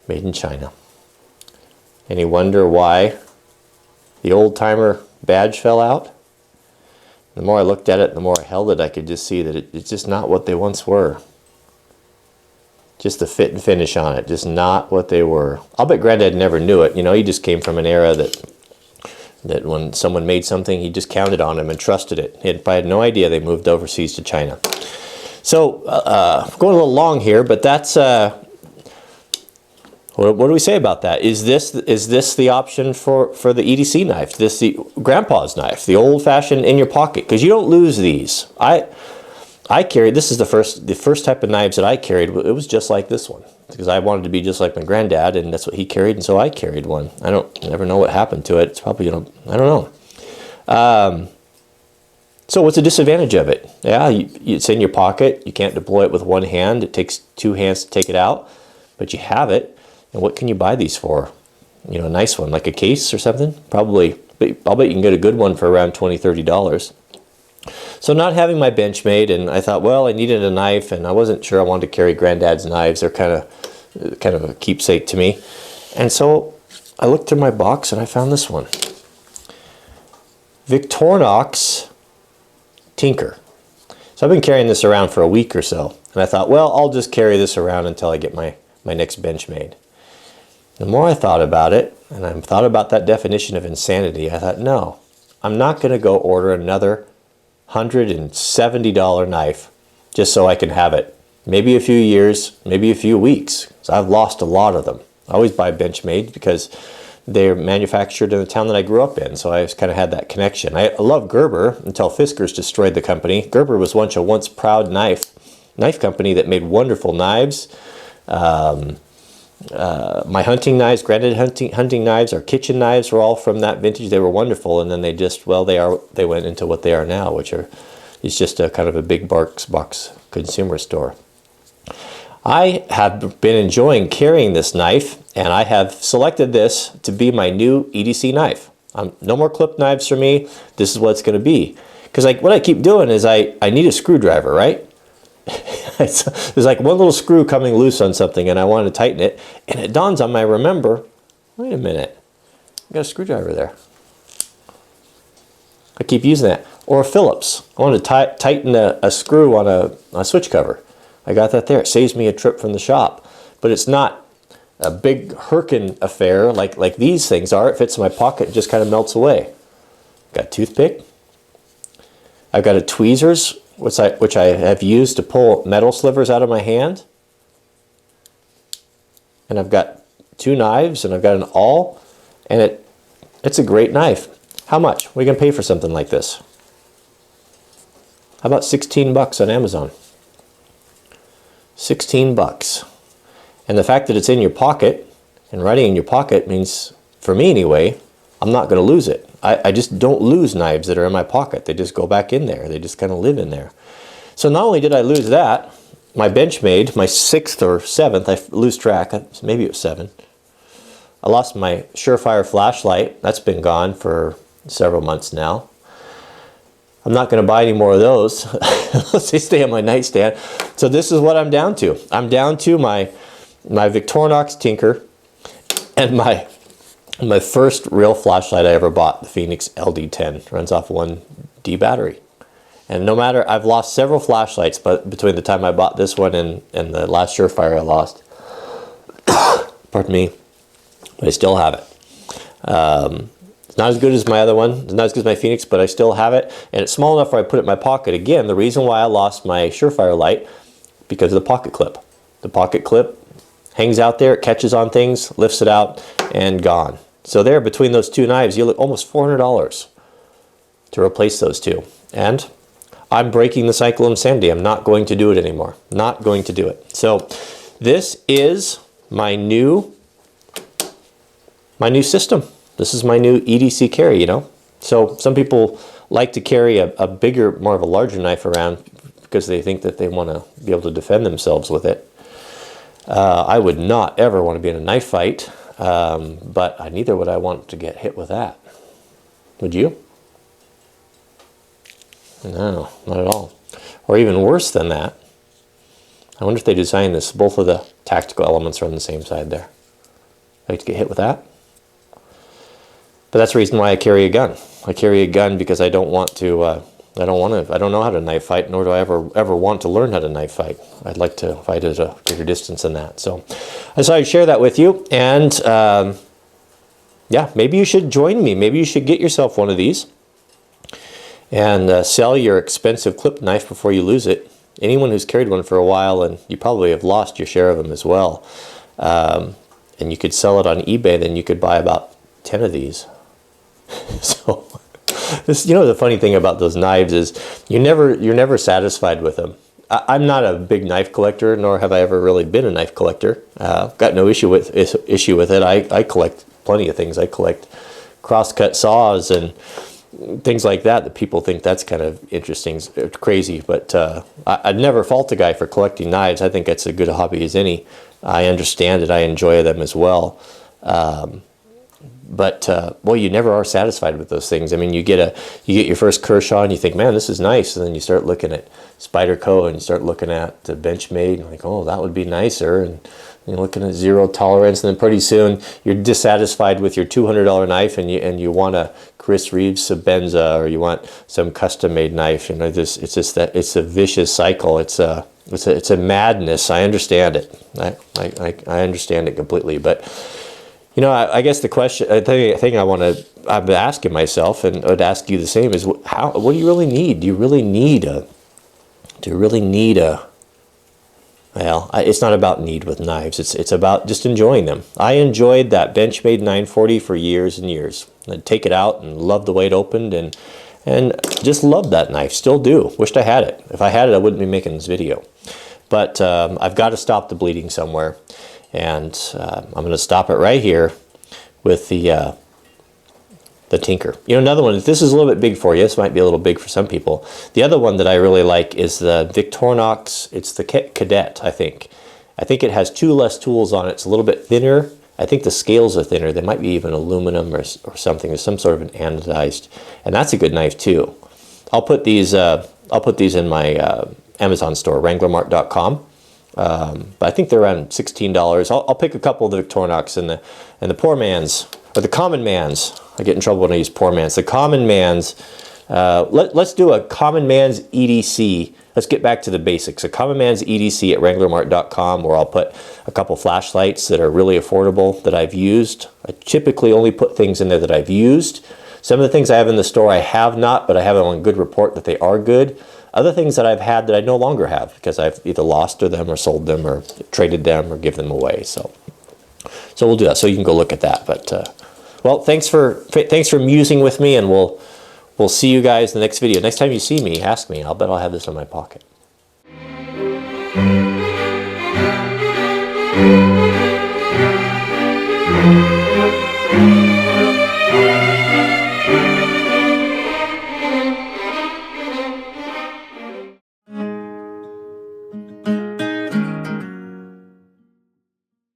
made in China. Any wonder why the old-timer badge fell out? The more I looked at it, the more I held it, I could just see that it's just not what they once were. Just the fit and finish on it, just not what they were. I'll bet Granddad never knew it. You know, he just came from an era that when someone made something, he just counted on them and trusted it. He had no idea they moved overseas to China. So, going a little long here, but that's, what do we say about that? Is this the option for the EDC knife? This the grandpa's knife, the old-fashioned in your pocket? Because you don't lose these. I carried, this is the first type of knives that I carried. It was just like this one, because I wanted to be just like my granddad, and that's what he carried, and so I carried one. I never know what happened to it. It's probably, you know, I don't know. So what's the disadvantage of it? Yeah, it's in your pocket. You can't deploy it with one hand. It takes two hands to take it out, but you have it. And what can you buy these for? You know, a nice one, like a case or something? Probably, I'll bet you can get a good one for around $20, $30. So not having my Benchmade, and I thought, well, I needed a knife, and I wasn't sure I wanted to carry Granddad's knives. They're kind of a keepsake to me. And so I looked through my box, and I found this one. Victoire Knox Tinker. So I've been carrying this around for a week or so, and I thought, well, I'll just carry this around until I get my next Benchmade. The more I thought about it, and I thought about that definition of insanity, I thought, no, I'm not going to go order another $170 knife just so I can have it. Maybe a few years, maybe a few weeks. So I've lost a lot of them. I always buy Benchmade because they're manufactured in the town that I grew up in, so I kind of had that connection. I love Gerber until Fiskars destroyed the company. Gerber was once a proud knife company that made wonderful knives. My hunting knives, Granddad hunting knives, our kitchen knives were all from that vintage. They were wonderful, and then they just, well, they went into what they are now, which is just a kind of a big box consumer store. I have been enjoying carrying this knife, and I have selected this to be my new EDC knife. No more clip knives for me. This is what it's going to be. Because what I keep doing is I need a screwdriver, right? There's like one little screw coming loose on something, and I want to tighten it, and it dawns on me, I remember, wait a minute, I got a screwdriver there. I keep using that. Or a Phillips. I want to tighten a screw on a switch cover. I got that there. It saves me a trip from the shop. But it's not a big Herkin affair like these things are. It fits in my pocket and just kind of melts away. Got a toothpick. I've got a tweezers, which I have used to pull metal slivers out of my hand. And I've got two knives, and I've got an awl, and it's a great knife. How much? What are you going to pay for something like this? How about 16 bucks on Amazon? 16 bucks. And the fact that it's in your pocket, and riding in your pocket means, for me anyway, I'm not going to lose it. I just don't lose knives that are in my pocket. They just go back in there. They just kind of live in there. So not only did I lose that, my Benchmade, my 6th or 7th, I lose track, maybe it was 7. I lost my Surefire flashlight. That's been gone for several months now. I'm not going to buy any more of those. They stay on my nightstand. So this is what I'm down to. I'm down to my Victoire Knox Tinker and my first real flashlight I ever bought, the Phoenix LD10. Runs off 1D battery. And no matter, I've lost several flashlights, but between the time I bought this one and the last Surefire I lost, pardon me, but I still have it. It's not as good as my other one. It's not as good as my Phoenix, but I still have it. And it's small enough where I put it in my pocket. Again, the reason why I lost my Surefire light, because of the pocket clip. The pocket clip hangs out there, it catches on things, lifts it out, and gone. So there, between those two knives, you look almost $400 to replace those two. And I'm breaking the cycle of insanity. I'm not going to do it anymore. Not going to do it. So this is my new system. This is my new EDC Carry, you know. So some people like to carry a bigger, more of a larger knife around because they think that they want to be able to defend themselves with it. I would not ever want to be in a knife fight, but neither would I want to get hit with that. Would you? No, not at all. Or even worse than that, I wonder if they designed this, both of the tactical elements are on the same side there. I like to get hit with that. But that's the reason why I carry a gun. I carry a gun because I don't want to, I don't know how to knife fight, nor do I ever want to learn how to knife fight. I'd like to fight at a greater distance than that. So I thought I'd share that with you. And yeah, maybe you should join me. Maybe you should get yourself one of these and sell your expensive clip knife before you lose it. Anyone who's carried one for a while, and you probably have lost your share of them as well, and you could sell it on eBay, then you could buy about 10 of these. So this, you know, the funny thing about those knives is you're never satisfied with them. I'm not a big knife collector, nor have I ever really been a knife collector. Got no issue with it. I collect plenty of things. I collect crosscut saws and things like that people think that's kind of interesting, crazy. But I'd never fault a guy for collecting knives. I think it's a good hobby as any. I understand it. I enjoy them as well. But well, you never are satisfied with those things. I mean, you get your first Kershaw and you think, man, this is nice, and then you start looking at Spyderco and you start looking at the Benchmade and like, oh, that would be nicer, and you're looking at zero tolerance, and then pretty soon you're dissatisfied with your $200 knife, and you want a Chris Reeves Sebenza, or you want some custom-made knife. You know, it's just that it's a vicious cycle. It's a madness. I understand it. I understand it completely, but. You know, I guess the question, I think I'm asking myself, and I would ask you the same, is what do you really need? Do you really need a, well, it's not about need with knives. It's about just enjoying them. I enjoyed that Benchmade 940 for years and years. I'd take it out and love the way it opened, and just loved that knife. Still do. Wished I had it. If I had it, I wouldn't be making this video. But I've got to stop the bleeding somewhere. And I'm going to stop it right here with the Tinker. You know, another one, this is a little bit big for you. This might be a little big for some people. The other one that I really like is the Victoire Knox. It's the Cadet, I think. I think it has 2 less tools on it. It's a little bit thinner. I think the scales are thinner. They might be even aluminum or something. There's some sort of an anodized. And that's a good knife too. I'll put these in my Amazon store, wranglermart.com. But I think they're around $16. I'll pick a couple of the Victoire Knox and the poor man's, or the common man's. I get in trouble when I use poor man's. The common man's. Let's do a common man's EDC. Let's get back to the basics. A common man's EDC at wranglermart.com, where I'll put a couple flashlights that are really affordable that I've used. I typically only put things in there that I've used. Some of the things I have in the store I have not, but I have it on good report that they are good. Other things that I've had that I no longer have because I've either lost them or sold them or traded them or given them away. So we'll do that. So you can go look at that. But well, thanks for musing with me, and we'll see you guys in the next video. Next time you see me, ask me. I'll bet I'll have this in my pocket.